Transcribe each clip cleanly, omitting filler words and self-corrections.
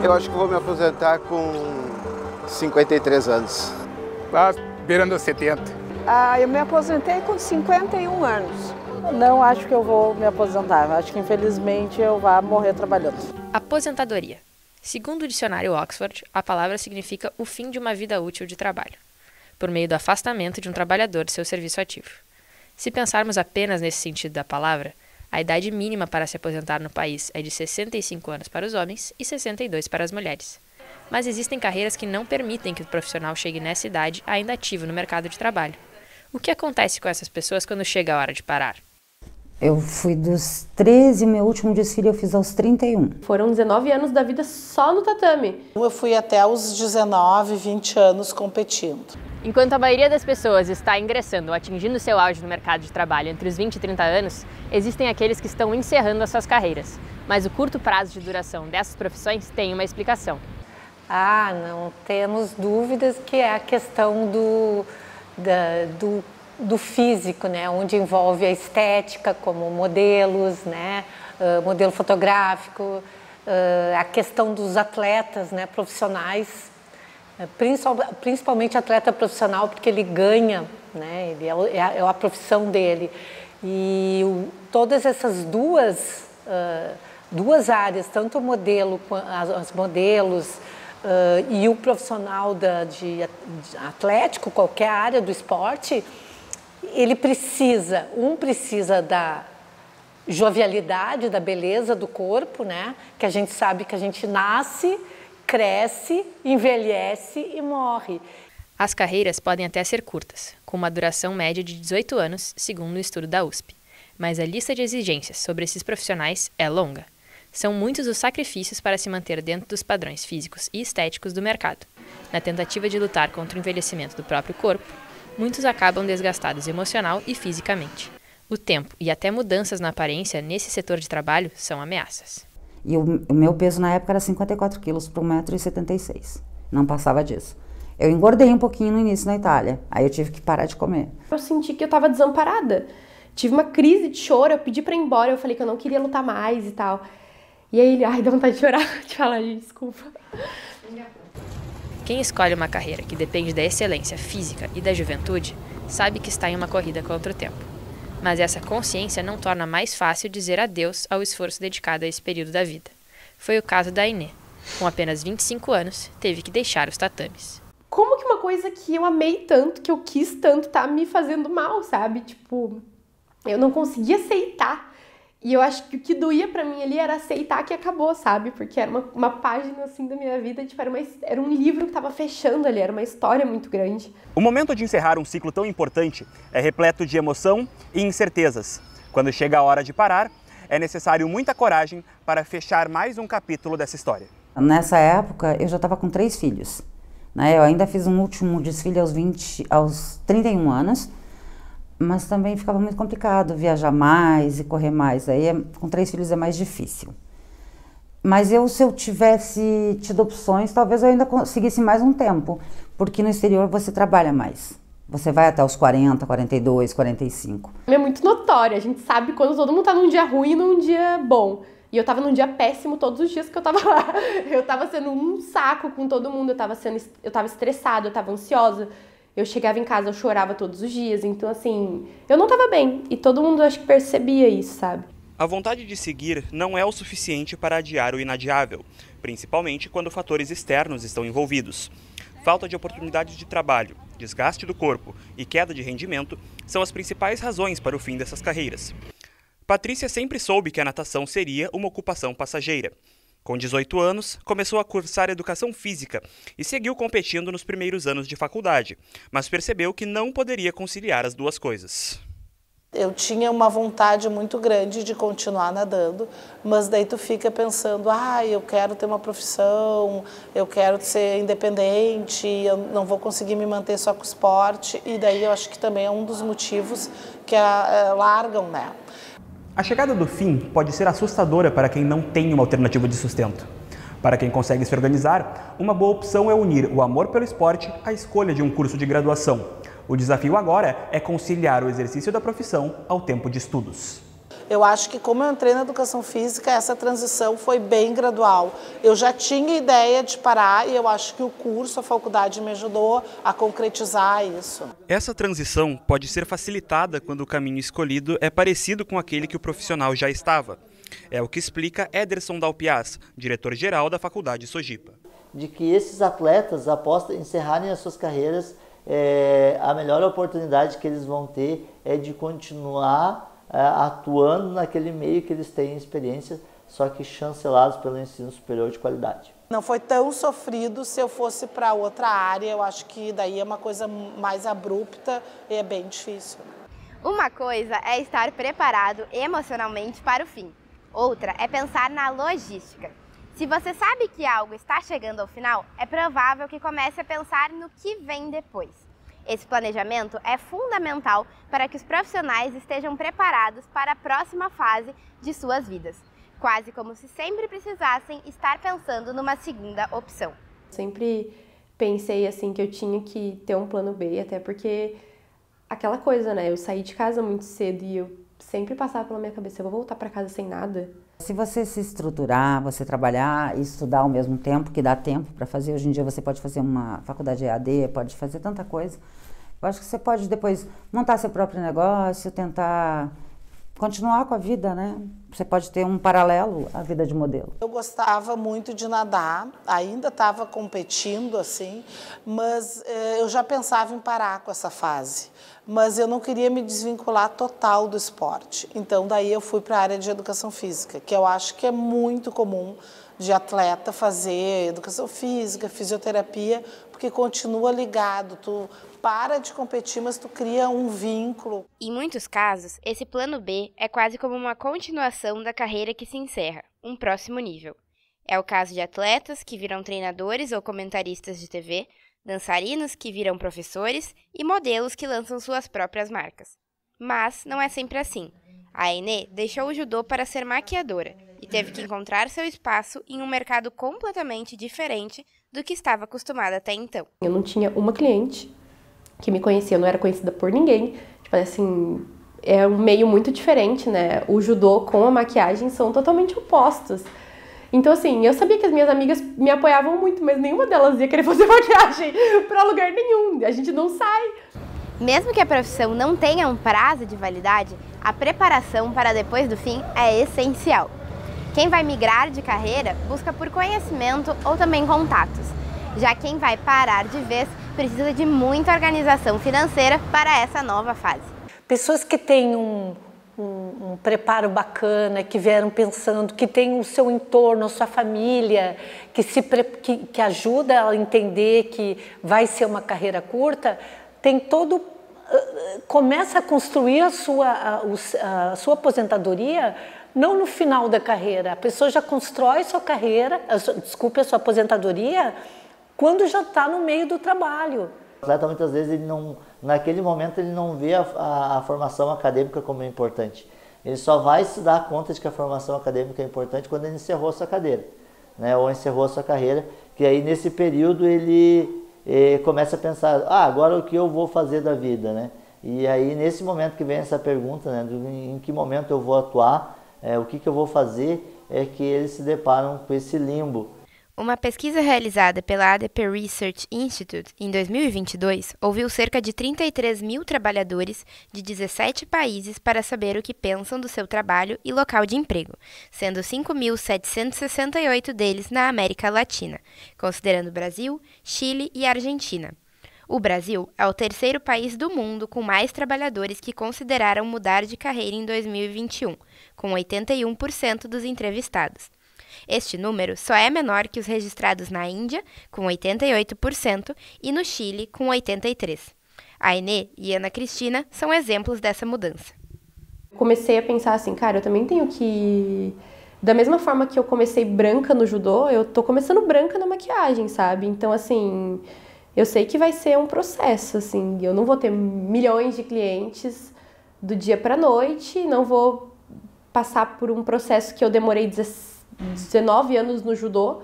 Eu acho que vou me aposentar com 53 anos. Lá beirando os 70. Eu me aposentei com 51 anos. Não acho que eu vou me aposentar. Acho que infelizmente eu vou morrer trabalhando. Aposentadoria. Segundo o dicionário Oxford, a palavra significa o fim de uma vida útil de trabalho, por meio do afastamento de um trabalhador de seu serviço ativo. Se pensarmos apenas nesse sentido da palavra, a idade mínima para se aposentar no país é de 65 anos para os homens e 62 para as mulheres. Mas existem carreiras que não permitem que o profissional chegue nessa idade ainda ativo no mercado de trabalho. O que acontece com essas pessoas quando chega a hora de parar? Eu fui dos 13, meu último desfile eu fiz aos 31. Foram 19 anos da vida só no tatame. Eu fui até os 19, 20 anos competindo. Enquanto a maioria das pessoas está ingressando ou atingindo seu auge no mercado de trabalho entre os 20 e 30 anos, existem aqueles que estão encerrando as suas carreiras. Mas o curto prazo de duração dessas profissões tem uma explicação. Não temos dúvidas que é a questão do físico, né? Onde envolve a estética, como modelos, né? Modelo fotográfico, a questão dos atletas, né? Profissionais, principalmente atleta profissional, porque ele ganha, né? É a profissão dele. E todas essas duas áreas, tanto o modelo, os modelos e o profissional de atlético, qualquer área do esporte, ele precisa da jovialidade, da beleza do corpo, né? Que a gente sabe que a gente nasce, cresce, envelhece e morre. As carreiras podem até ser curtas, com uma duração média de 18 anos, segundo um estudo da USP. Mas a lista de exigências sobre esses profissionais é longa. São muitos os sacrifícios para se manter dentro dos padrões físicos e estéticos do mercado. Na tentativa de lutar contra o envelhecimento do próprio corpo, muitos acabam desgastados emocional e fisicamente. O tempo e até mudanças na aparência nesse setor de trabalho são ameaças. E o meu peso na época era 54 quilos por 1,76 m. Não passava disso. Eu engordei um pouquinho no início na Itália, aí eu tive que parar de comer. Eu senti que eu estava desamparada. Tive uma crise de choro, eu pedi para ir embora, eu falei que eu não queria lutar mais e tal. E aí ele, dá vontade de chorar, de falar, desculpa. Quem escolhe uma carreira que depende da excelência física e da juventude, sabe que está em uma corrida contra o tempo. Mas essa consciência não torna mais fácil dizer adeus ao esforço dedicado a esse período da vida. Foi o caso da Inê. Com apenas 25 anos, teve que deixar os tatames. Como que uma coisa que eu amei tanto, que eu quis tanto, tá me fazendo mal, sabe? Tipo, eu não conseguia aceitar. E eu acho que o que doía pra mim ali era aceitar que acabou, sabe? Porque era uma página, assim, da minha vida, tipo, era um livro que tava fechando ali, era uma história muito grande. O momento de encerrar um ciclo tão importante é repleto de emoção e incertezas. Quando chega a hora de parar, é necessário muita coragem para fechar mais um capítulo dessa história. Nessa época, eu já estava com 3 filhos. Né? Eu ainda fiz um último desfile aos 31 anos, mas também ficava muito complicado viajar mais e correr mais. Aí com 3 filhos é mais difícil. Mas se eu tivesse tido opções, talvez eu ainda conseguisse mais um tempo, porque no exterior você trabalha mais. Você vai até os 40, 42, 45. É muito notório, a gente sabe quando todo mundo tá num dia ruim e num dia bom. E eu tava num dia péssimo todos os dias que eu tava lá. Eu tava sendo um saco com todo mundo, eu tava estressada, eu tava ansiosa. Eu chegava em casa, eu chorava todos os dias, então assim, eu não tava bem. E todo mundo acho que percebia isso, sabe? A vontade de seguir não é o suficiente para adiar o inadiável, principalmente quando fatores externos estão envolvidos. Falta de oportunidades de trabalho, desgaste do corpo e queda de rendimento são as principais razões para o fim dessas carreiras. Patrícia sempre soube que a natação seria uma ocupação passageira. Com 18 anos, começou a cursar educação física e seguiu competindo nos primeiros anos de faculdade, mas percebeu que não poderia conciliar as duas coisas. Eu tinha uma vontade muito grande de continuar nadando, mas daí tu fica pensando, eu quero ter uma profissão, eu quero ser independente, eu não vou conseguir me manter só com o esporte, e daí eu acho que também é um dos motivos que largam, né? A chegada do fim pode ser assustadora para quem não tem uma alternativa de sustento. Para quem consegue se organizar, uma boa opção é unir o amor pelo esporte à escolha de um curso de graduação. O desafio agora é conciliar o exercício da profissão ao tempo de estudos. Eu acho que como eu entrei na educação física, essa transição foi bem gradual. Eu já tinha ideia de parar e eu acho que o curso, a faculdade me ajudou a concretizar isso. Essa transição pode ser facilitada quando o caminho escolhido é parecido com aquele que o profissional já estava. É o que explica Ederson Dalpiaz, diretor-geral da Faculdade Sojipa. De que esses atletas, após encerrarem as suas carreiras, a melhor oportunidade que eles vão ter é de continuar atuando naquele meio que eles têm experiência, só que chancelados pelo ensino superior de qualidade. Não foi tão sofrido se eu fosse para outra área, eu acho que daí é uma coisa mais abrupta e é bem difícil. Uma coisa é estar preparado emocionalmente para o fim, outra é pensar na logística. Se você sabe que algo está chegando ao final, é provável que comece a pensar no que vem depois. Esse planejamento é fundamental para que os profissionais estejam preparados para a próxima fase de suas vidas, quase como se sempre precisassem estar pensando numa segunda opção. Sempre pensei assim que eu tinha que ter um plano B, até porque aquela coisa, né? Eu saí de casa muito cedo e eu sempre passava pela minha cabeça, eu vou voltar para casa sem nada. Se você se estruturar, você trabalhar e estudar ao mesmo tempo, que dá tempo para fazer, hoje em dia você pode fazer uma faculdade EAD, pode fazer tanta coisa. Eu acho que você pode depois montar seu próprio negócio, tentar continuar com a vida, né? Você pode ter um paralelo à vida de modelo. Eu gostava muito de nadar, ainda estava competindo assim, mas eu já pensava em parar com essa fase. Mas eu não queria me desvincular total do esporte. Então daí eu fui para a área de educação física, que eu acho que é muito comum de atleta fazer educação física, fisioterapia, porque continua ligado, tu para de competir, mas tu cria um vínculo. Em muitos casos, esse plano B é quase como uma continuação da carreira que se encerra, um próximo nível. É o caso de atletas que viram treinadores ou comentaristas de TV, dançarinos que viram professores e modelos que lançam suas próprias marcas. Mas não é sempre assim. A Aine deixou o judô para ser maquiadora e teve que encontrar seu espaço em um mercado completamente diferente do que estava acostumada até então. Eu não tinha uma cliente que me conhecia, eu não era conhecida por ninguém. Tipo assim, é um meio muito diferente, né? O judô com a maquiagem são totalmente opostos. Então, assim, eu sabia que as minhas amigas me apoiavam muito, mas nenhuma delas ia querer fazer maquiagem pra lugar nenhum. A gente não sai. Mesmo que a profissão não tenha um prazo de validade, a preparação para depois do fim é essencial. Quem vai migrar de carreira busca por conhecimento ou também contatos. Já quem vai parar de vez precisa de muita organização financeira para essa nova fase. Pessoas que têm um preparo bacana, que vieram pensando, que tem o seu entorno, a sua família, que ajuda a entender que vai ser uma carreira curta, tem todo... começa a construir a sua aposentadoria não no final da carreira. A pessoa já constrói sua carreira, a sua aposentadoria, quando já está no meio do trabalho. O atleta muitas vezes, ele não, naquele momento, ele não vê a formação acadêmica como importante. Ele só vai se dar conta de que a formação acadêmica é importante quando ele encerrou a sua cadeira, né? Ou encerrou a sua carreira, que aí nesse período ele começa a pensar, agora o que eu vou fazer da vida, né? E aí nesse momento que vem essa pergunta, né, em que momento eu vou atuar, o que eu vou fazer, é que eles se deparam com esse limbo. Uma pesquisa realizada pela ADP Research Institute em 2022 ouviu cerca de 33 mil trabalhadores de 17 países para saber o que pensam do seu trabalho e local de emprego, sendo 5.768 deles na América Latina, considerando Brasil, Chile e Argentina. O Brasil é o terceiro país do mundo com mais trabalhadores que consideraram mudar de carreira em 2021, com 81% dos entrevistados. Este número só é menor que os registrados na Índia, com 88%, e no Chile, com 83%. A Aine e Ana Cristina são exemplos dessa mudança. Comecei a pensar assim, cara, eu também tenho que... Da mesma forma que eu comecei branca no judô, eu tô começando branca na maquiagem, sabe? Então, assim, eu sei que vai ser um processo, assim. Eu não vou ter milhões de clientes do dia pra noite, não vou passar por um processo que eu demorei 19 anos no judô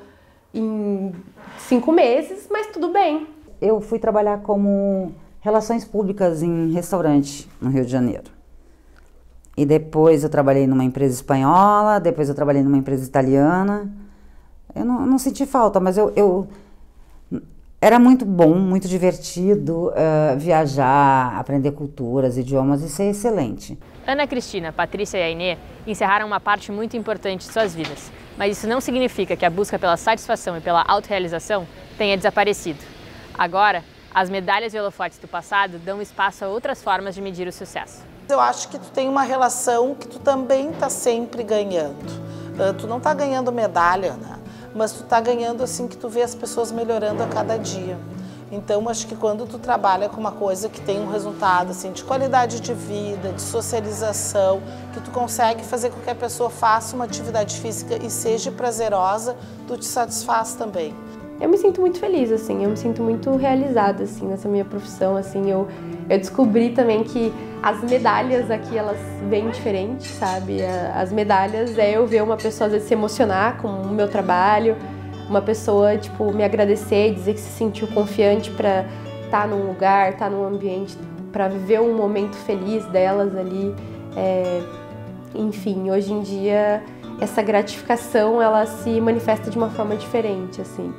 em 5 meses, mas tudo bem. Eu fui trabalhar como relações públicas em restaurante no Rio de Janeiro. E depois eu trabalhei numa empresa espanhola, depois eu trabalhei numa empresa italiana. Eu não senti falta, mas era muito bom, muito divertido viajar, aprender culturas, idiomas, isso é excelente. Ana Cristina, Patrícia e a Inê encerraram uma parte muito importante de suas vidas, mas isso não significa que a busca pela satisfação e pela autorrealização tenha desaparecido. Agora, as medalhas e holofotes do passado dão espaço a outras formas de medir o sucesso. Eu acho que tu tem uma relação que tu também está sempre ganhando. Tu não está ganhando medalha, né? Mas tu está ganhando assim que tu vê as pessoas melhorando a cada dia. Então, acho que quando tu trabalha com uma coisa que tem um resultado assim, de qualidade de vida, de socialização, que tu consegue fazer com que a pessoa faça uma atividade física e seja prazerosa, tu te satisfaz também. Eu me sinto muito feliz, assim, eu me sinto muito realizada, assim, nessa minha profissão, assim, eu descobri também que as medalhas aqui, elas vêm diferentes, sabe? As medalhas é eu ver uma pessoa, às vezes, se emocionar com o meu trabalho, uma pessoa, tipo, me agradecer, dizer que se sentiu confiante para estar num lugar, estar num ambiente, para viver um momento feliz delas ali. Enfim, hoje em dia, essa gratificação, ela se manifesta de uma forma diferente, assim.